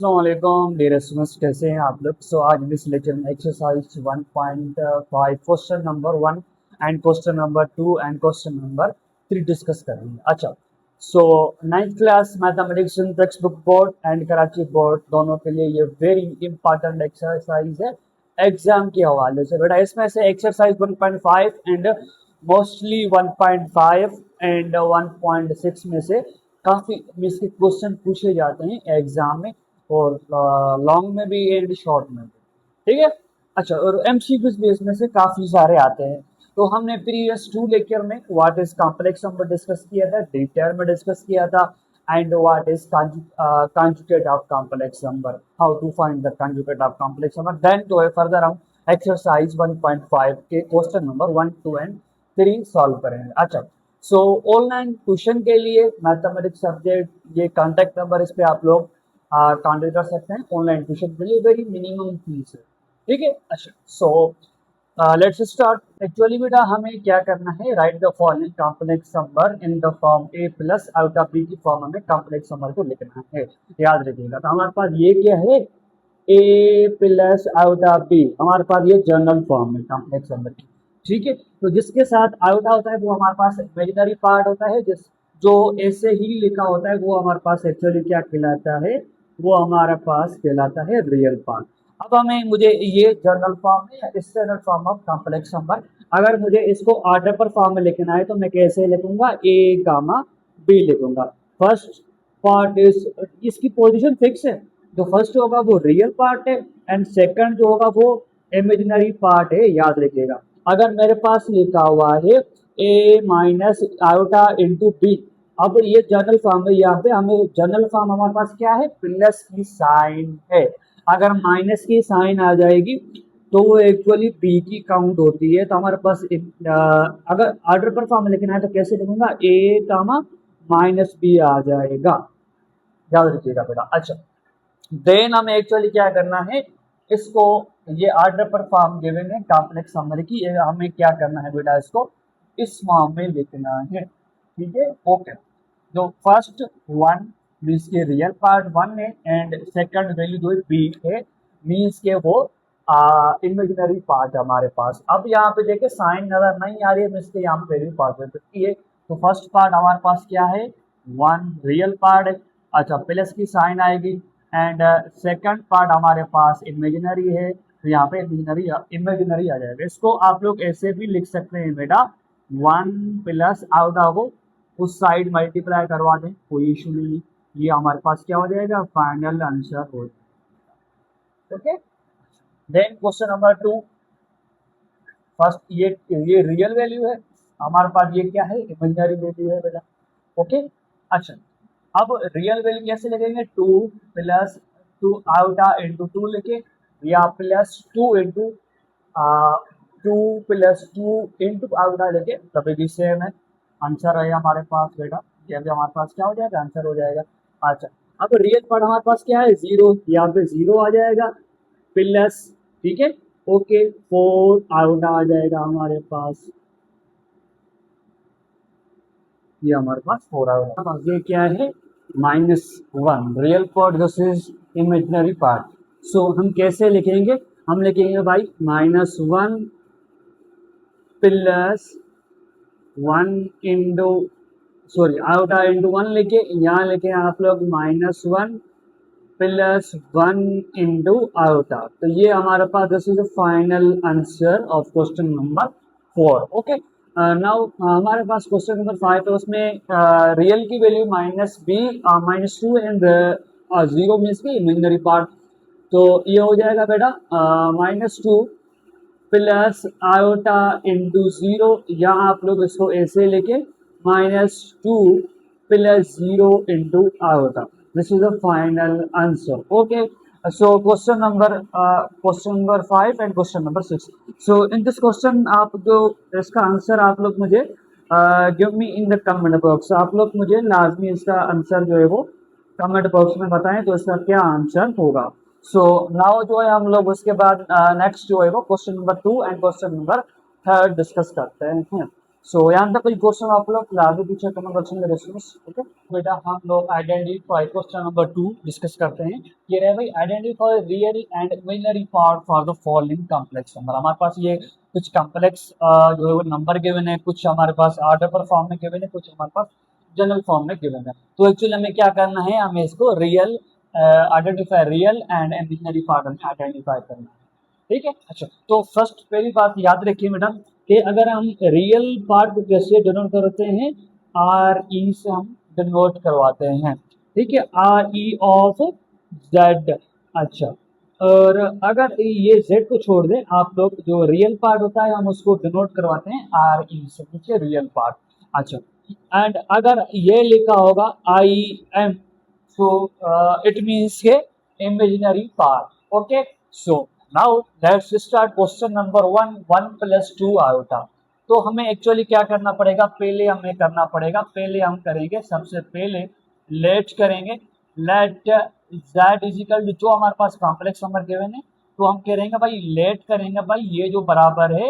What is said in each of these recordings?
अस्सलाम dear students, कैसे हैं आप लोग। आज इस लेक्चर में exercise 1.5 question number 1 and question number 2 and question number 3 discuss करेंगे। अच्छा, सो 9th class mathematics text book board and Karachi board दोनों के लिए ये वेरी इंपॉर्टेंट एक्सरसाइज है एग्जाम के हवाले से। बेटा इसमें से एक्सरसाइज 1.5 एंड मोस्टली 1.5 एंड 1.6 में से काफ़ी इसके क्वेश्चन पूछे जाते हैं एग्जाम में, और लॉन्ग में भी एंड शॉर्ट में भी। ठीक है। अच्छा, और एमसीक्यूज भी इसमें से काफ़ी सारे आते हैं। तो हमने प्रीवियस 2 लेक्चर में what is complex number discuss किया था, डिटेल में डिस्कस किया था, and what is conjugate of complex number, how to find the conjugate of complex number. Then तो फर्दर हम एक्सरसाइज 1.5 के क्वेश्चन नंबर 1, 2 एंड 3 सॉल्व करेंगे। अच्छा, सो ऑनलाइन ट्यूशन के लिए मैथमेटिक्स सब्जेक्ट ये कॉन्टैक्ट नंबर, इस पे आप लोग कॉन्टेक्ट कर सकते हैं। ऑनलाइन ट्यूशन के लिए वेरी मिनिमम फीस है। ठीक है। अच्छा, सो लेट्स स्टार्ट। एक्चुअली बेटा हमें क्या करना है, write the following complex number in the form a plus out of b की फॉर्म हमें कॉम्प्लेक्स नंबर को लिखना है। याद रखिएगा। तो हमारे पास ये क्या है, ए प्लस आउट ऑफ बी, हमारे पास ये जनरल फॉर्म है कॉम्प्लेक्स नंबर की। ठीक है। तो जिसके साथ आउटा होता है वो हमारे पास इमेजिनरी पार्ट होता है, जिस जो ऐसे ही लिखा होता है वो हमारे पास एक्चुअली क्या कहलाता है, वो हमारे पास कहलाता है रियल पार्ट। अब हमें मुझे ये जनरल फॉर्म है, standard form of complex number, अगर मुझे इसको ऑर्डर पर फॉर्म में लिखना है तो मैं कैसे लिखूंगा, ए गामा बी लिखूंगा। फर्स्ट पार्ट इज, इसकी पोजीशन फिक्स है। जो फर्स्ट होगा वो रियल पार्ट है एंड सेकंड जो होगा वो इमेजिनरी पार्ट है। याद रखिएगा। अगर मेरे पास लिखा हुआ है ए माइनस आयोटा इंटू बी, अब ये जनरल फॉर्म है, यहाँ पे हमें जनरल फॉर्म हमारे पास क्या है, प्लस की साइन है। अगर माइनस की साइन आ जाएगी तो वो एक्चुअली बी की काउंट होती है। तो हमारे पास अगर ऑर्डर पर फॉर्म लिखना है तो कैसे लिखूंगा, ए कामा माइनस बी आ जाएगा। याद रखिएगा बेटा। अच्छा, देन हमें एक्चुअली क्या करना है, इसको ये ऑर्डर पर फॉर्म गिवन है कॉम्प्लेक्स नंबर की, ये हमें क्या करना है बेटा, इसको इस फॉर्म में लिखना है। ठीक है। ओके। जो फर्स्ट वन मीन्स के रियल पार्ट 1 है एंड सेकंड वैल्यू जो बी है मीन्स के वो इमेजिनरी पार्ट हमारे पास। अब यहाँ पे देखिए साइन नजर नहीं आ रही है, मीन्स के यहाँ पे वैल्यू पार्ट है। तो फर्स्ट पार्ट हमारे पास क्या है, 1 रियल पार्ट है। अच्छा, प्लस की साइन आएगी एंड सेकंड पार्ट हमारे पास इमेजिनरी है, तो यहाँ पे इमेजिनरी इमेजिनरी आ जाएगा। इसको आप लोग ऐसे भी लिख सकते हैं बेटा, 1 प्लस आउट ऑफ उस साइड मल्टीप्लाई करवा दें, कोई इशू नहीं है। ये हमारे पास क्या हो जाएगा, फाइनल आंसर हो जाएगा। Okay. Then question number 2, first ये रियल वैल्यू है हमारे पास, ये क्या है, इमेजिनरी वैल्यू है बेटा। ओके। अच्छा, अब रियल वैल्यू कैसे लिखेंगे, 2 प्लस 2 आउटा इंटू 2 लिखे, या plus 2 into 2 plus 2 into outta लिखे, तभी भी सेम है। आंसर है हमारे पास बेटा, ये भी हमारे पास क्या हो जाएगा, आंसर हो जाएगा। अच्छा, अब रियल पार्ट हमारे पास क्या है, 0, यहाँ पे 0 आ जाएगा प्लस, ठीक है। ओके, 4 आउटा आ जाएगा हमारे पास, ये हमारे पास 4 आएगा। ये क्या है, -1 real part, this is imaginary part. So हम कैसे लिखेंगे, हम लिखेंगे भाई -1 plus 1 into, sorry iota into 1 लिखे, यहाँ लिखे आप लोग -1 प्लस 1 इंटू आउटा। तो ये हमारे पास this is the final answer of question number 4। Okay. Now हमारे पास क्वेश्चन नंबर 5 है, उसमें रियल की वैल्यू -2 एंड 0 मीन्स की इमेजिनरी पार्ट। तो ये हो जाएगा बेटा -2 प्लस आयोटा इंटू 0, या आप लोग इसको ऐसे लेके -2 plus 0 into iota, this is the final answer. Okay. So question number 5 and question number 6। So in this question आप जो इसका आंसर आप लोग मुझे give me in the comment box, आप लोग मुझे लाजमी इसका आंसर जो है वो कमेंट बॉक्स में बताएं तो इसका क्या आंसर होगा। सो नाउ जो है हम लोग उसके बाद नेक्स्ट जो है वो question number 2 and question number 3 discuss करते हैं। सो यहाँ तक कोई क्वेश्चन आप लोग आगे पीछे कमेंट बॉक्स में डिस्कस। ओके बेटा, हम लोग आइडेंटिफाई क्वेश्चन नंबर 2 डिस्कस करते हैं। ये रहे भाई, identify real and imaginary part for the following complex number. हमारे पास ये कुछ कॉम्प्लेक्स जो है वो नंबर गिवन है, कुछ हमारे पास ऑर्डर पर फॉर्म में गिवन है, कुछ हमारे पास जनरल फॉर्म में गिवन है। तो एक्चुअली हमें क्या करना है, हमें इसको real identify real and imaginary part हमें आइडेंटिफाई करना है। ठीक है, अच्छा तो फर्स्ट पहली बात याद रखिए मैडम कि अगर हम रियल पार्ट को कैसे डिनोट करते हैं, आर ई से हम डिनोट करवाते हैं। ठीक है, आर ई ऑफ जेड। अच्छा, और अगर ये जेड को छोड़ दें आप लोग, जो रियल पार्ट होता है हम उसको डिनोट करवाते हैं आर ई से, नीचे रियल पार्ट। अच्छा, एंड अगर ये लिखा होगा I am, so it means के imaginary part. Okay, so now let's start question number 1, 1 plus 2 iota। तो हमें एक्चुअली क्या करना पड़ेगा, पहले हमें करना पड़ेगा, पहले हम करेंगे सबसे पहले लेट करेंगे, लेट z इजिकल जो हमारे पास कॉम्प्लेक्स नंबर गिवन है, तो हम करेंगे भाई लेट करेंगे भाई ये जो बराबर है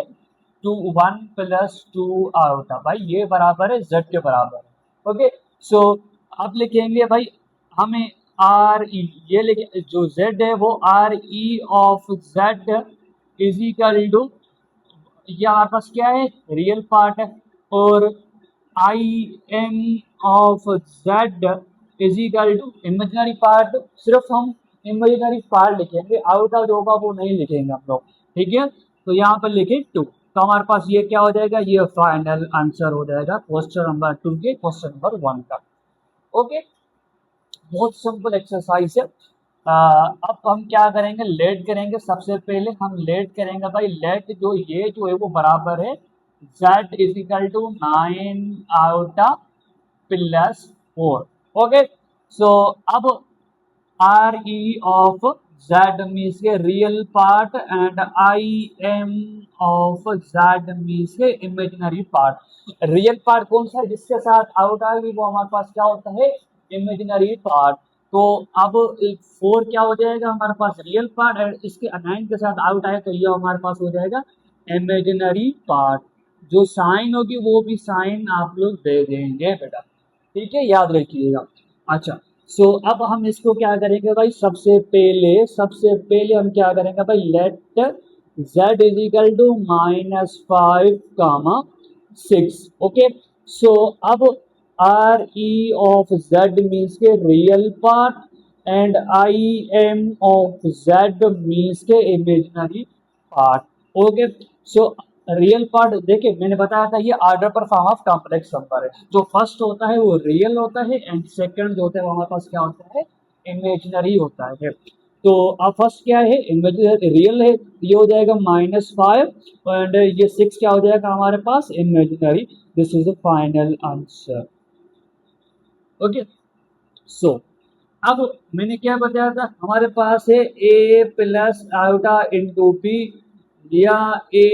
1 प्लस 2 आयोटा, भाई ये बराबर है z के बराबर है। ओके, सो आप लिखेंगे भाई, हमें आर ई, ये लिखे जो z है वो R E of z is equal to, ये हमारे पास क्या है रियल पार्ट है, और I M of Z is equal to imaginary part. सिर्फ हम इमेजिनरी पार्ट लिखेंगे, आउट जो होगा वो नहीं लिखेंगे हम लोग। ठीक है, तो यहाँ पर लिखे 2, तो हमारे पास ये क्या हो जाएगा, ये फाइनल आंसर हो जाएगा क्वेश्चन नंबर 2 के क्वेश्चन नंबर 1 का। ओके, बहुत सिंपल एक्सरसाइज है। अब हम क्या करेंगे, लेट करेंगे। सबसे पहले हम लेट करेंगे भाई, लेट जो ये जो है वो बराबर है z is equal to 9 iota plus 4। Okay, so अब R E of Z means के real part and I M of Z means के इमेजिनरी पार्ट। रियल पार्ट कौन सा है जिसके साथ आउट आएगी वो हमारे पास क्या होता है, इमेजिनरी पार्ट। तो अब 4 क्या हो जाएगा हमारे पास रियल पार्ट, और इसके 9 के साथ आउट आए तो ये हमारे पास हो जाएगा इमेजिनरी पार्ट। जो साइन होगी वो भी साइन आप लोग दे देंगे बेटा, ठीक है, याद रखिएगा। अच्छा, सो अब हम इसको क्या करेंगे भाई, सबसे पहले हम क्या करेंगे भाई, let z is equal to -5, 6। Okay, so अब R E of Z means के real part and I M of Z means के imaginary part. Okay, so real part देखिए मैंने बताया था ये ऑर्डर पर फॉर्म ऑफ कॉम्प्लेक्स नंबर है। जो फर्स्ट होता है वो रियल होता है एंड सेकंड जो होता है वो हमारे पास क्या होता है, इमेजिनरी होता है। तो अब फर्स्ट क्या है, इमेजिनरी रियल है, ये हो जाएगा -5 एंड ये 6 क्या हो जाएगा हमारे पास imaginary. This is the final answer. Okay, so अब मैंने क्या बताया था, हमारे पास है a plus iota into B या a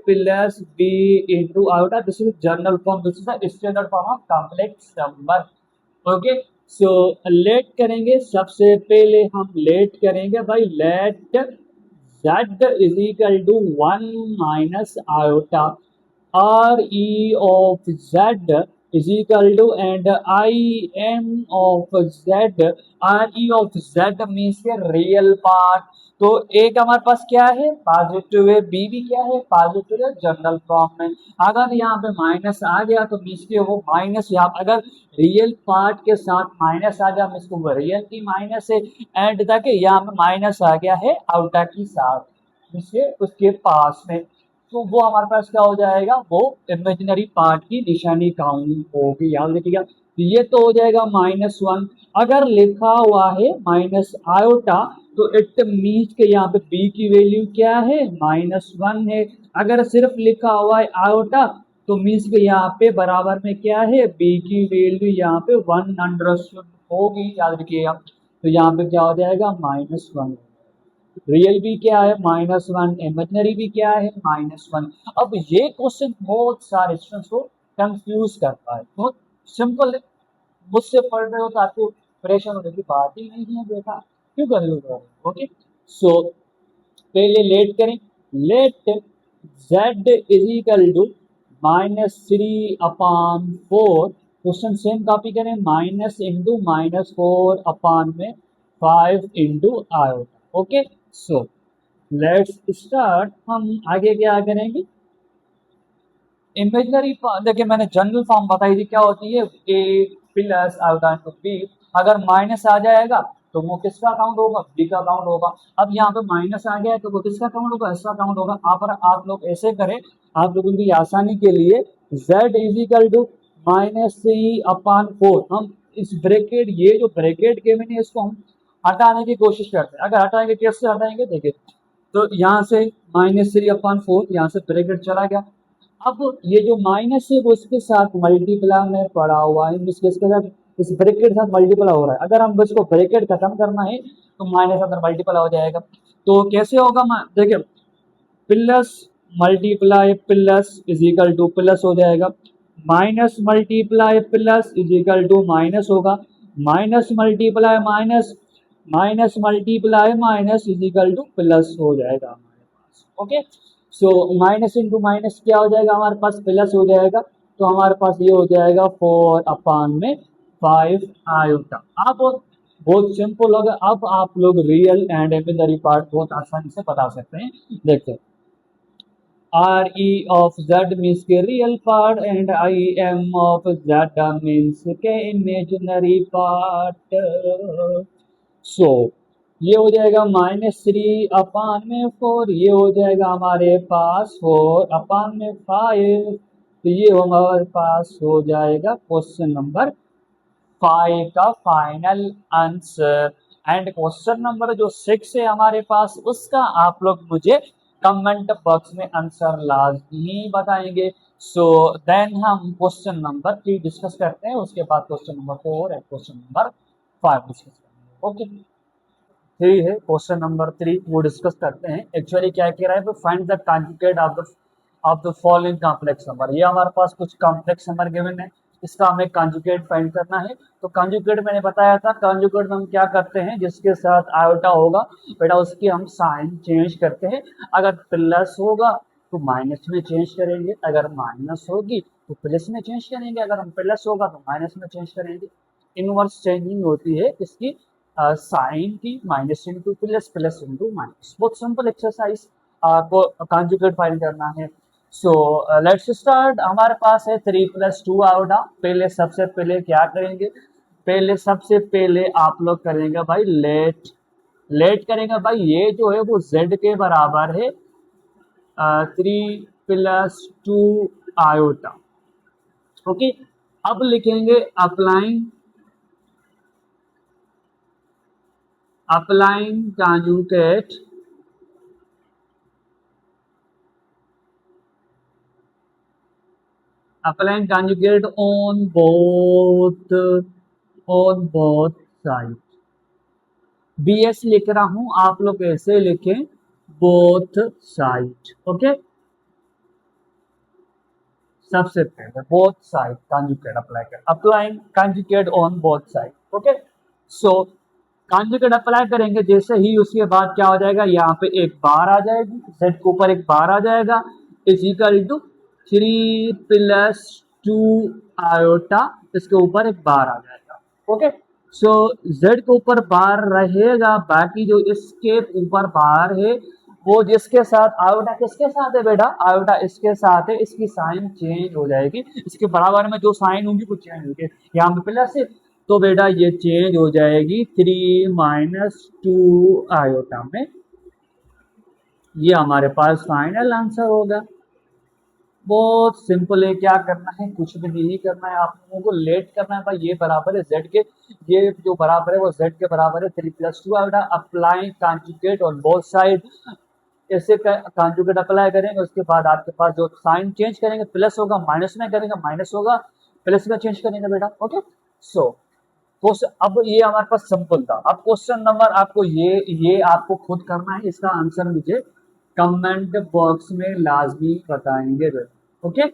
plus B into iota. This is general form, this is the standard form of complex number. Okay, so let करेंगे, सबसे पहले हम लेट करेंगे भाई, let z is equal to 1 minus iota R E of Z is equal to and I M of Z, are E of Z means के real part. तो एक हमारे पास क्या है पॉजिटिव है, बी भी क्या है पॉजिटिव है जनरल फॉर्म में। अगर यहाँ पे माइनस आ गया तो मीन्स के वो माइनस, यहाँ अगर रियल पार्ट के साथ माइनस आ गया मीन्स वो रियल की माइनस है, एंड तक यहाँ पे माइनस आ गया है आउटा के साथ जिससे उसके पास में, तो वो हमारे पास क्या हो जाएगा, वो इमेजिनरी पार्ट की निशानी काउंट होगी, याद रखिएगा। ये तो हो जाएगा -1। अगर लिखा हुआ है माइनस आयोटा तो इट मीन्स के यहाँ पे b की वैल्यू क्या है -1 है। अगर सिर्फ लिखा हुआ है आयोटा तो मीन्स के यहाँ पे बराबर में क्या है, b की वैल्यू यहाँ पे 1 होगी, याद रखिएगा। तो यहाँ पे क्या हो जाएगा -1, रियल भी क्या है -1, इमेजिनरी भी क्या है -1। अब ये क्वेश्चन बहुत सारे स्टूडेंट्स को कंफ्यूज करता है, बहुत सिंपल है। मुझसे पढ़ रहे हो तो आपको परेशान होने की बात ही नहीं है बेटा, क्यों कर लो। ओके, सो पहले लेट करें, let z is equal to -3/4, question same copy करें, माइनस इंटू -4 अपान में 5 into iota. Okay, so let's start. हम आगे क्या करेंगे, इमेजनरी देखिए मैंने जनरल फॉर्म बताई थी क्या होती है, ए प्लस आयोटा इंटू बी। अगर माइनस आ जाएगा तो वो किसका काउंट होगा, बी का काउंट होगा। अब यहाँ पे माइनस आ गया है तो वो किसका काउंट होगा, इसका काउंट होगा। आप लोग ऐसे करें, आप लोगों की आसानी के लिए z इजिकल टू -3/4, हम इस ब्रैकेट, ये जो ब्रैकेट के मैंने इसको हम हटाने की कोशिश करते हैं। अगर हटाएंगे, कैसे हटाएंगे देखिए, तो यहाँ से -3/4, यहाँ से ब्रैकेट चला गया। अब ये जो माइनस है वो इसके साथ मल्टीप्लाई में पड़ा हुआ है, इसके साथ, इस ब्रैकेट के साथ मल्टीप्लाई हो रहा है। अगर हम इसको ब्रैकेट खत्म करना है तो माइनस अंदर मल्टीप्लाई हो जाएगा। तो कैसे होगा, देखिए plus multiply plus is equal to plus हो जाएगा, minus multiply plus is equal to minus होगा, minus multiply minus, minus multiply minus is equal to plus हो जाएगा हमारे पास। Okay, so minus into minus क्या हो जाएगा हमारे पास, प्लस हो जाएगा। तो हमारे पास ये हो जाएगा 4/5 आयोटा। अब बहुत सिंपल होगा। अब आप लोग रियल एंड इमेजिनरी पार्ट बहुत आसानी से बता सकते हैं। देखते हैं, R E of Z means के real part and I M of Z means के इमेजिनरी पार्ट। सो ये हो जाएगा -3/4, ये हो जाएगा हमारे पास 4/5। तो ये हमारे पास हो जाएगा क्वेश्चन नंबर 5 का final answer. And question number जो 6 है हमारे पास, उसका आप लोग मुझे कमेंट बॉक्स में आंसर लाजमी बताएंगे। सो देन हम क्वेश्चन नंबर 3 डिस्कस करते हैं, उसके बाद question number 4 and question number 5 discuss करेंगे। ओके, 3 है, क्वेश्चन नंबर 3 वो डिस्कस करते हैं। एक्चुअली क्या कह रहा है, find the conjugate of the following complex number. ये हमारे पास कुछ कॉम्प्लेक्स नंबर गिवन है, इसका हमें कॉन्जुगेट फाइंड करना है। तो कॉन्जुगेट मैंने बताया था, कॉन्जुगेट में हम क्या करते हैं, जिसके साथ आयोटा होगा बेटा उसकी हम साइन चेंज करते हैं। अगर प्लस होगा तो माइनस में चेंज करेंगे, अगर माइनस होगी तो प्लस में चेंज करेंगे, अगर हम प्लस होगा तो माइनस में चेंज करेंगे। इनवर्स चेंजिंग होती है इसकी साइन की, minus into plus, plus into minus. बहुत सिंपल एक्सरसाइज को कॉन्जुगेट फाइंड करना है। सो लेट्स स्टार्ट। हमारे पास है 3 + 2 आयोटा। पहले सबसे पहले क्या करेंगे, पहले सबसे पहले आप लोग करेंगे भाई लेट, लेट करेंगे भाई, ये जो है वो z के बराबर है 3 + 2 आयोटा। ओके, अब लिखेंगे applying, applying conjugate on both side। BS लिख रहा हूं, आप लोग ऐसे लिखें both side। ओके, सबसे पहले both side conjugate अप्लाई कर, applying conjugate on both side। Okay, so conjugate apply करेंगे, जैसे ही उसके बाद क्या हो जाएगा, यहाँ पे एक बार आ जाएगी, z के ऊपर एक बार आ जाएगा, इज इक्वल टू 3 + 2 आयोटा, इसके ऊपर एक बार आ जाएगा। ओके, सो z के ऊपर बार रहेगा, बाकी जो इसके ऊपर बार है वो जिसके साथ आयोटा, किसके साथ है बेटा, आयोटा इसके साथ है, इसकी साइन चेंज हो जाएगी, इसके बराबर में जो साइन होगी वो चेंज होगी। यहाँ पे प्लस है तो बेटा ये चेंज हो जाएगी 3 - 2 आयोटा में। ये हमारे पास फाइनल आंसर होगा। बहुत सिंपल है, क्या करना है, कुछ भी नहीं करना है, आप लोगों को लेट करना है भाई। ये बराबर है z के, ये जो बराबर है वो z के बराबर है 3 + 2 iota. Apply conjugate on both side, ऐसे कॉन्जुगेट अप्लाई करेंगे, उसके बाद आपके पास जो साइन चेंज करेंगे, प्लस होगा माइनस में करेंगे, माइनस होगा प्लस में चेंज करेंगे बेटा। ओके, सो अब ये हमारे पास सिंपल था। अब क्वेश्चन नंबर आपको ये आपको खुद करना है, इसका आंसर मुझे कमेंट बॉक्स में लाजमी बताएंगे बेटा। ओके,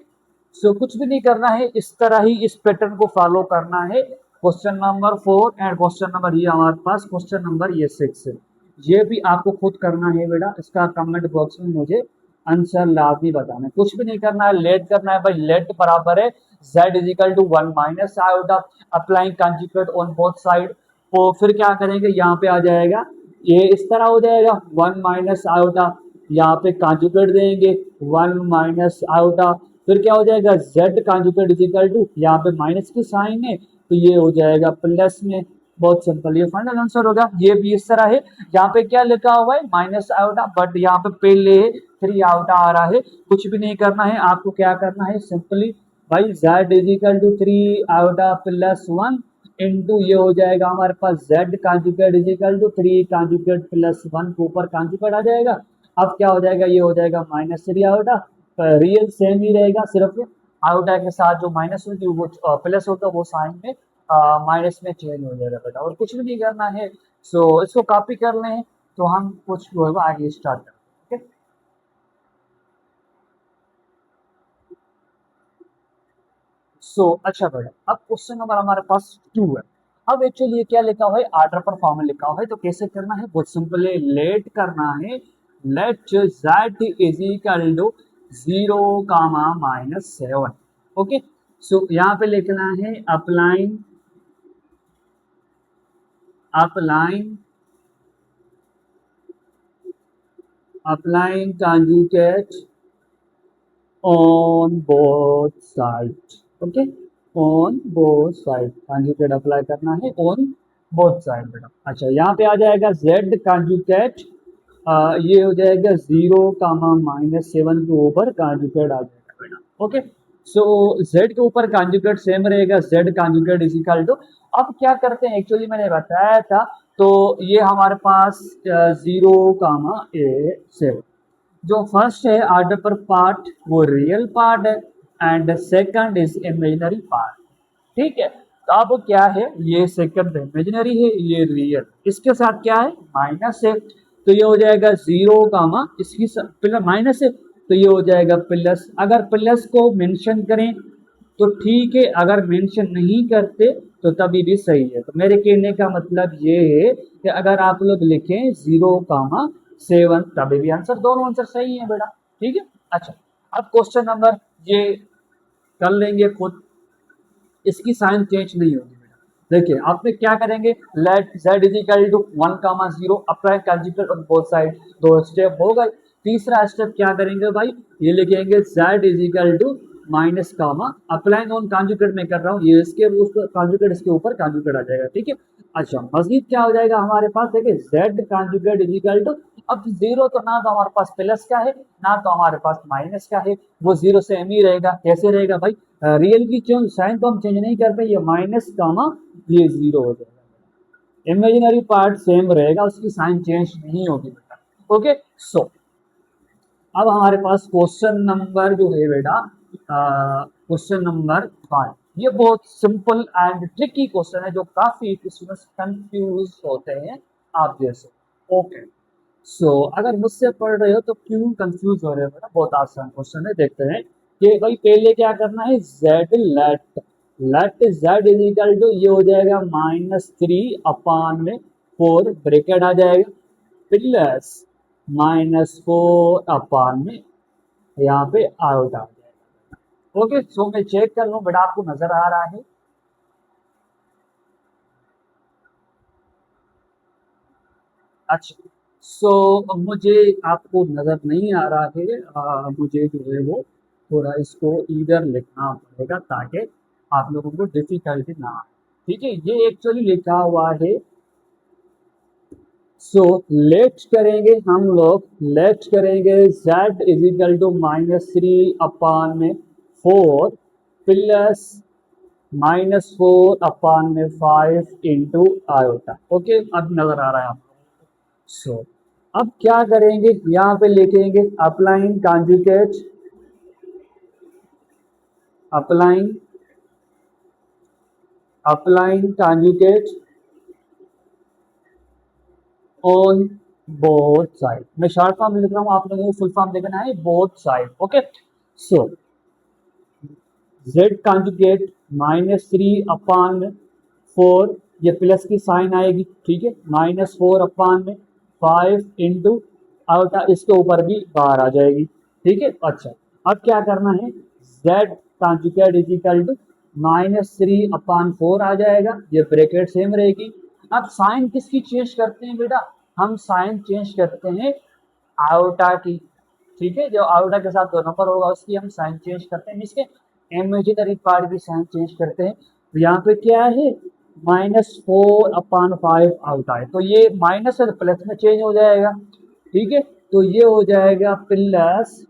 सो कुछ भी नहीं करना है, इस तरह ही इस पैटर्न को फॉलो करना है। Question number 4 and question number ये हमारे पास क्वेश्चन नंबर ये 6 है, ये भी आपको खुद करना है बेटा। इसका कमेंट बॉक्स में मुझे आंसर लाजमी बताना है, कुछ भी नहीं करना है, लेट करना है भाई। लेट बराबर है z is equal to 1 minus iota applying conjugate on both side. तो फिर क्या करेंगे, यहाँ पे आ जाएगा, ये इस तरह हो जाएगा 1 माइनस आयोटा, यहाँ पे कंजुगेट देंगे 1 माइनस आयोटा, फिर क्या हो जाएगा z conjugate is equal to, यहाँ पे माइनस की साइन है तो ये हो जाएगा प्लस में। बहुत सिंपल, ये फाइनल आंसर होगा। ये भी इस तरह है, यहाँ पे क्या लिखा हुआ है माइनस आयोटा, बट यहाँ पे पहले 3 आयोटा आ रहा है। कुछ भी नहीं करना है, आपको क्या करना है सिंपली भाई z is equal to 3 iota plus 1 into ये हो जाएगा हमारे पास z conjugate is equal to 3 conjugate plus 1 के ऊपर कॉन्जुगेट आ जाएगा। अब क्या हो जाएगा, ये हो जाएगा माइनस 3 आयोटा, रियल सेम ही रहेगा, सिर्फ आयोटा के साथ जो माइनस होती है वो प्लस होता है, वो साइन में माइनस में चेंज हो जाएगा बेटा, और कुछ भी नहीं करना है। सो इसको कॉपी कर लें तो हम कुछ जो है वो आगे स्टार्ट करें। ओके, सो अच्छा बेटा, अब क्वेश्चन नंबर हमारे पास 2 है। अब एक्चुअली ये क्या लिखा हुआ है, आर्डर पर फॉर्म में लिखा हुआ है, तो कैसे करना है, बहुत सिंपल है, लेट करना है। Let z is equal to 0 comma minus 7। Okay, so यहाँ पे लिखना है applying applying applying conjugate on both sides। Okay, on both side conjugate apply करना है on both side बेटा। अच्छा, यहाँ पे आ जाएगा z conjugate, ये हो जाएगा 0 कामा माइनस 7 के ऊपर conjugate आ जाएगा बेटा। ओके, सो z के ऊपर conjugate सेम रहेगा, z conjugate is equal to, अब क्या करते हैं एक्चुअली मैंने बताया था, तो ये हमारे पास 0 कामा ए 7, जो फर्स्ट है आर्डर पर पार्ट वो रियल पार्ट है and second is imaginary part. ठीक है, तो अब क्या है, ये सेकंड इमेजिनरी है, ये रियल, इसके साथ क्या है माइनस है, तो ये हो जाएगा 0 कामा इसकी प्लस माइनस है, तो ये हो जाएगा प्लस। अगर प्लस को मेंशन करें तो ठीक है, अगर मेंशन नहीं करते तो तभी भी सही है। तो मेरे कहने का मतलब ये है कि अगर आप लोग लिखें 0 कामा 7 तभी भी आंसर, दोनों आंसर सही है बेटा। ठीक है, अच्छा, अब क्वेश्चन नंबर ये कर लेंगे खुद, इसकी साइन चेंज नहीं होगी बेटा। देखिए आपने क्या करेंगे, let z is equal to 1 comma 0 apply conjugate on both side, दो स्टेप हो गए। तीसरा स्टेप क्या करेंगे भाई, ये लिखेंगे z is equal to minus comma apply on conjugate में कर रहा हूँ, ये इसके कंजुगेट इसके ऊपर कंजुगेट आ जाएगा। ठीक है, अच्छा मजीद क्या हो जाएगा हमारे पास, देखिए z conjugate is equal to, अब 0 तो ना तो हमारे पास प्लस का है ना तो हमारे पास माइनस का है, वो 0 से एम ही रहेगा। कैसे रहेगा भाई, रियल की साइन तो हम चेंज नहीं करते, ये माइनस कामा ये 0 हो जाएगा, इमेजिनरी पार्ट सेम रहेगा, उसकी साइन चेंज नहीं होगी बेटा। ओके, सो अब हमारे पास क्वेश्चन नंबर जो है बेटा, क्वेश्चन नंबर 5, ये बहुत सिंपल एंड ट्रिकी क्वेश्चन है, जो काफी स्टूडेंट्स कंफ्यूज होते हैं आप जैसे। ओके, सो अगर मुझसे पढ़ रहे हो तो क्यों कंफ्यूज हो रहे हो बेटा, बहुत आसान क्वेश्चन है। देखते हैं कि भाई पहले क्या करना है, z let let z is equal to, ये हो जाएगा -3 अपान में 4 ब्रैकेट आ जाएगा प्लस -4 अपान में यहाँ पे आउट आ जाएगा। ओके, सो मैं चेक कर लूँ बेटा आपको नजर आ रहा है, अच्छा, सो मुझे आपको नजर नहीं आ रहा है, मुझे जो है वो थोड़ा इसको इधर लिखना पड़ेगा ताकि आप लोगों को डिफिकल्टी ना आए। ठीक है, ये एक्चुअली लिखा हुआ है, सो लेट करेंगे हम लोग, लेट करेंगे z इज इक्वल टू -3 अपान में 4 प्लस -4 अपान में 5 इंटू आयोटा। ओके, अब नजर आ रहा है आपको। सो अब क्या करेंगे, यहाँ पे लिखेंगे applying conjugate, applying applying conjugate on both side. मैं शॉर्ट फॉर्म लिख रहा हूँ, आप लोगों को फुल फॉर्म देखना है, बोथ साइड। ओके, सो z कॉन्जुगेट -3 अपान में 4, ये प्लस की साइन आएगी, ठीक है, -4 अपान में 5 इंटू आउटा, इसके ऊपर भी बाहर आ जाएगी, ठीक है। अच्छा, अब क्या करना है, z conjugate is equal to -3/4 आ जाएगा, ये ब्रैकेट सेम रहेगी। अब साइन किसकी चेंज करते हैं बेटा, हम साइन चेंज करते हैं आयोटा की, ठीक है। जो आयोटा के साथ 2 नंबर होगा उसकी हम साइन चेंज करते हैं, इसके इमेजिनरी पार्ट की साइन चेंज करते हैं। तो यहाँ पे क्या है, -4/5 आयोटा है, तो ये माइनस से प्लस में चेंज हो जाएगा, ठीक है। तो ये हो जाएगा प्लस,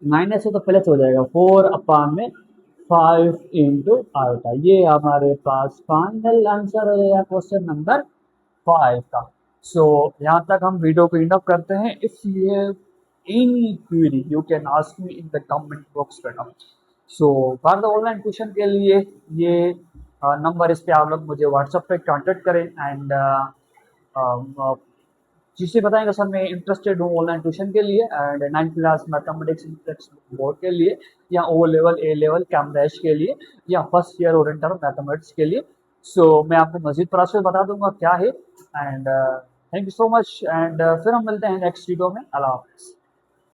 माइनस से तो प्लस हो जाएगा 4/5 इंटू आयोटा, ये हमारे पास फाइनल आंसर हो जाएगा क्वेश्चन नंबर 5 का। सो यहाँ तक हम वीडियो को इंड अप करते हैं। If you have any query you can ask me in the comment box बेटा। So for the online question के लिए ये नंबर, इस पे आप लोग मुझे व्हाट्सएप पे कांटेक्ट करें, एंड जिसे बताएंगे सर मैं इंटरेस्टेड हूँ ऑनलाइन ट्यूशन के लिए and 9th class mathematics board के लिए, या ओ लेवल, ए लेवल, कैमरेश के लिए, या फर्स्ट ईयर ओरिएंटेड मैथमेटिक्स के लिए। सो मैं आपको मजीद प्रोसेस बता दूंगा क्या है, and thank you so much, and फिर हम मिलते हैं नेक्स्ट वीडियो में। अल्लाह हाफ़िज़।